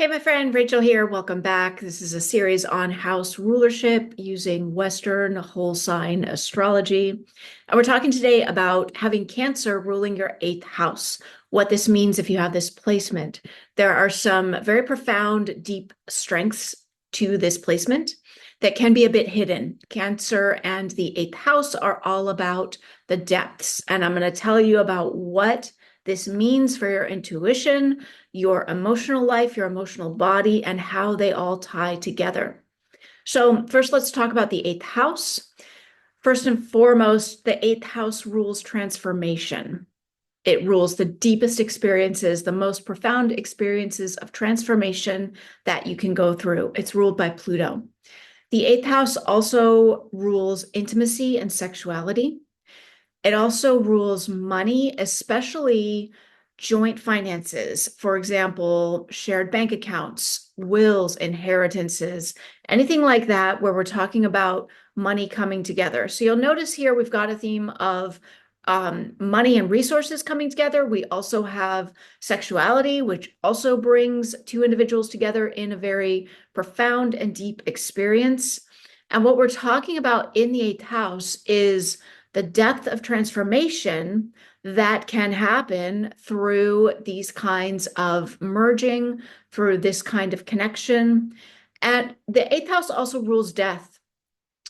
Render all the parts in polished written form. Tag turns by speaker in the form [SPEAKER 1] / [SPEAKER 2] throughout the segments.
[SPEAKER 1] Hey, my friend Rachel here. Welcome back. This is a series on house rulership using Western whole sign astrology. And we're talking today about having Cancer ruling your eighth house, what this means if you have this placement. There are some very profound, deep strengths to this placement that can be a bit hidden. Cancer and the eighth house are all about the depths. And I'm going to tell you about what this means for your intuition, your emotional life, your emotional body, and how they all tie together. So, first, let's talk about the eighth house. First and foremost, the eighth house rules transformation. It rules the deepest experiences, the most profound experiences of transformation that you can go through. It's ruled by Pluto. The eighth house also rules intimacy and sexuality. It also rules money, especially joint finances. For example, shared bank accounts, wills, inheritances, anything like that, where we're talking about money coming together. So you'll notice here we've got a theme of money and resources coming together. We also have sexuality, which also brings two individuals together in a very profound and deep experience. And what we're talking about in the eighth house is the depth of transformation that can happen through these kinds of merging, through this kind of connection. And the eighth house also rules death.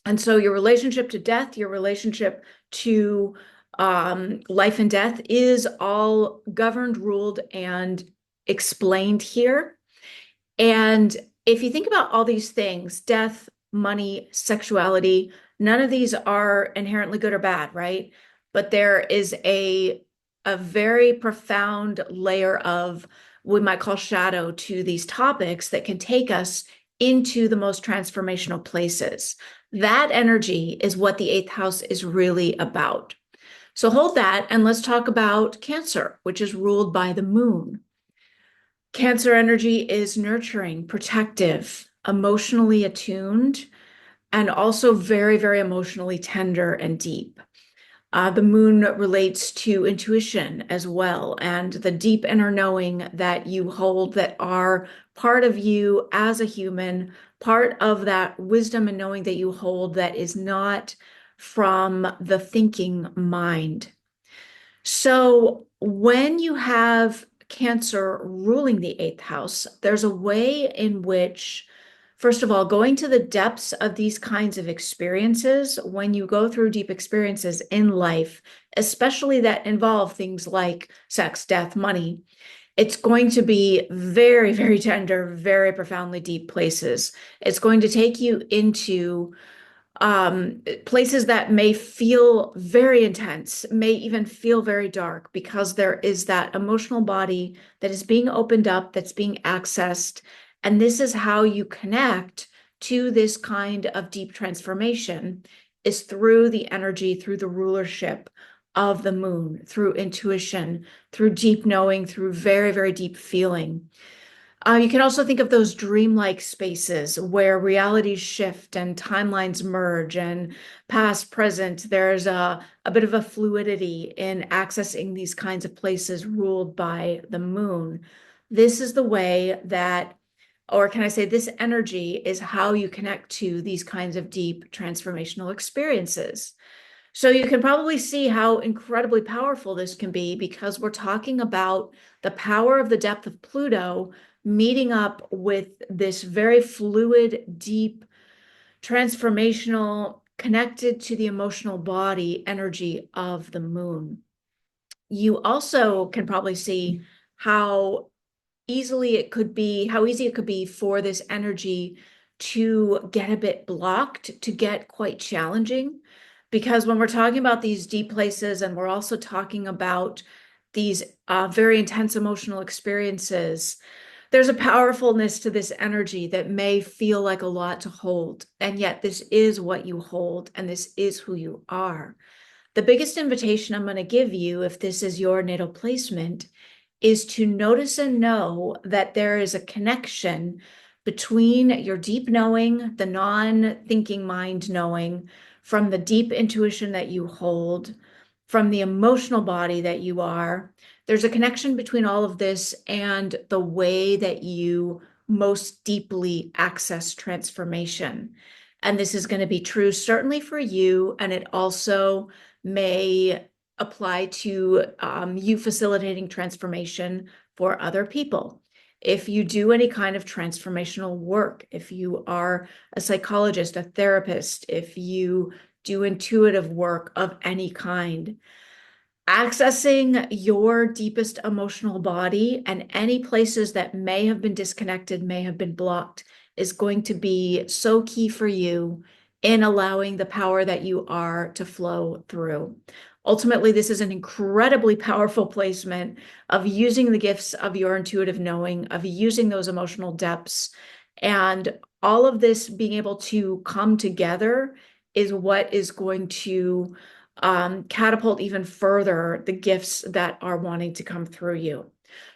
[SPEAKER 1] And so your relationship to death, your relationship to life and death is all governed, ruled, and explained here. And if you think about all these things, death, money, sexuality, none of these are inherently good or bad, right? But there is a very profound layer of what we might call shadow to these topics that can take us into the most transformational places. That energy is what the eighth house is really about. So hold that and let's talk about Cancer, which is ruled by the moon. Cancer energy is nurturing, protective, emotionally attuned, and also very, very emotionally tender and deep. The moon relates to intuition as well, and the deep inner knowing that you hold that are part of you as a human, part of that wisdom and knowing that you hold that is not from the thinking mind. So when you have Cancer ruling the eighth house, there's a way in which, first of all, going to the depths of these kinds of experiences, when you go through deep experiences in life, especially that involve things like sex, death, money, it's going to be very, very tender, very profoundly deep places. It's going to take you into places that may feel very intense, may even feel very dark, because there is that emotional body that is being opened up, that's being accessed. And this is how you connect to this kind of deep transformation, is through the energy, through the rulership of the moon, through intuition, through deep knowing, through very, very deep feeling. You can also think of those dreamlike spaces where realities shift and timelines merge and past, present. There's a bit of a fluidity in accessing these kinds of places ruled by the moon. This is the way that, or can I say, this energy is how you connect to these kinds of deep transformational experiences. So you can probably see how incredibly powerful this can be, because we're talking about the power of the depth of Pluto meeting up with this very fluid, deep, transformational, connected to the emotional body energy of the moon. You also can probably see how how easy it could be for this energy to get a bit blocked, to get quite challenging. Because when we're talking about these deep places, and we're also talking about these very intense emotional experiences, there's a powerfulness to this energy that may feel like a lot to hold. And yet, this is what you hold, and this is who you are. The biggest invitation I'm going to give you, if this is your natal placement, is to notice and know that there is a connection between your deep knowing, the non-thinking mind knowing, from the deep intuition that you hold, from the emotional body that you are. There's a connection between all of this and the way that you most deeply access transformation. And this is going to be true certainly for you, and it also may apply to you facilitating transformation for other people. If you do any kind of transformational work, if you are a psychologist, a therapist, if you do intuitive work of any kind, accessing your deepest emotional body and any places that may have been disconnected, may have been blocked, is going to be so key for you in allowing the power that you are to flow through. Ultimately, this is an incredibly powerful placement of using the gifts of your intuitive knowing, of using those emotional depths, and all of this being able to come together is what is going to catapult even further the gifts that are wanting to come through you.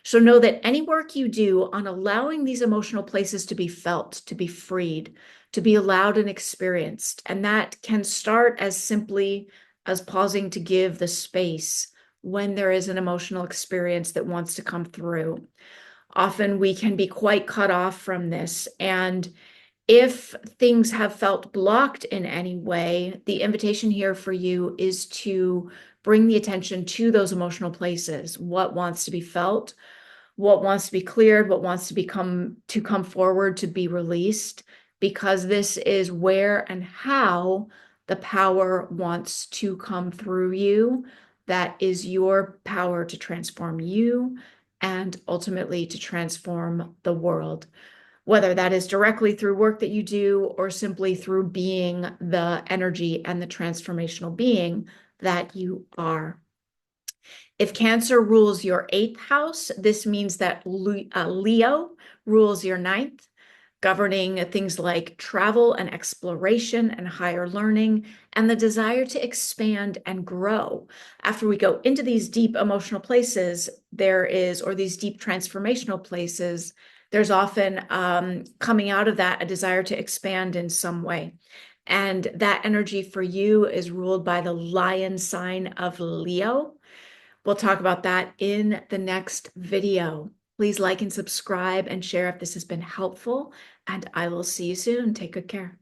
[SPEAKER 1] So know that any work you do on allowing these emotional places to be felt, to be freed, to be allowed and experienced, and that can start as simply as pausing to give the space when there is an emotional experience that wants to come through. Often we can be quite cut off from this, and if things have felt blocked in any way, the invitation here for you is to bring the attention to those emotional places. What wants to be felt, what wants to be cleared, what wants to come forward to be released, because this is where and how the power wants to come through you. That is your power to transform you and ultimately to transform the world, whether that is directly through work that you do or simply through being the energy and the transformational being that you are. If Cancer rules your 8th house, this means that Leo rules your 9th, governing things like travel and exploration and higher learning and the desire to expand and grow. After we go into these deep emotional places, or these deep transformational places, there's often coming out of that a desire to expand in some way. And that energy for you is ruled by the lion sign of Leo. We'll talk about that in the next video. Please like and subscribe and share if this has been helpful, and I will see you soon. Take good care.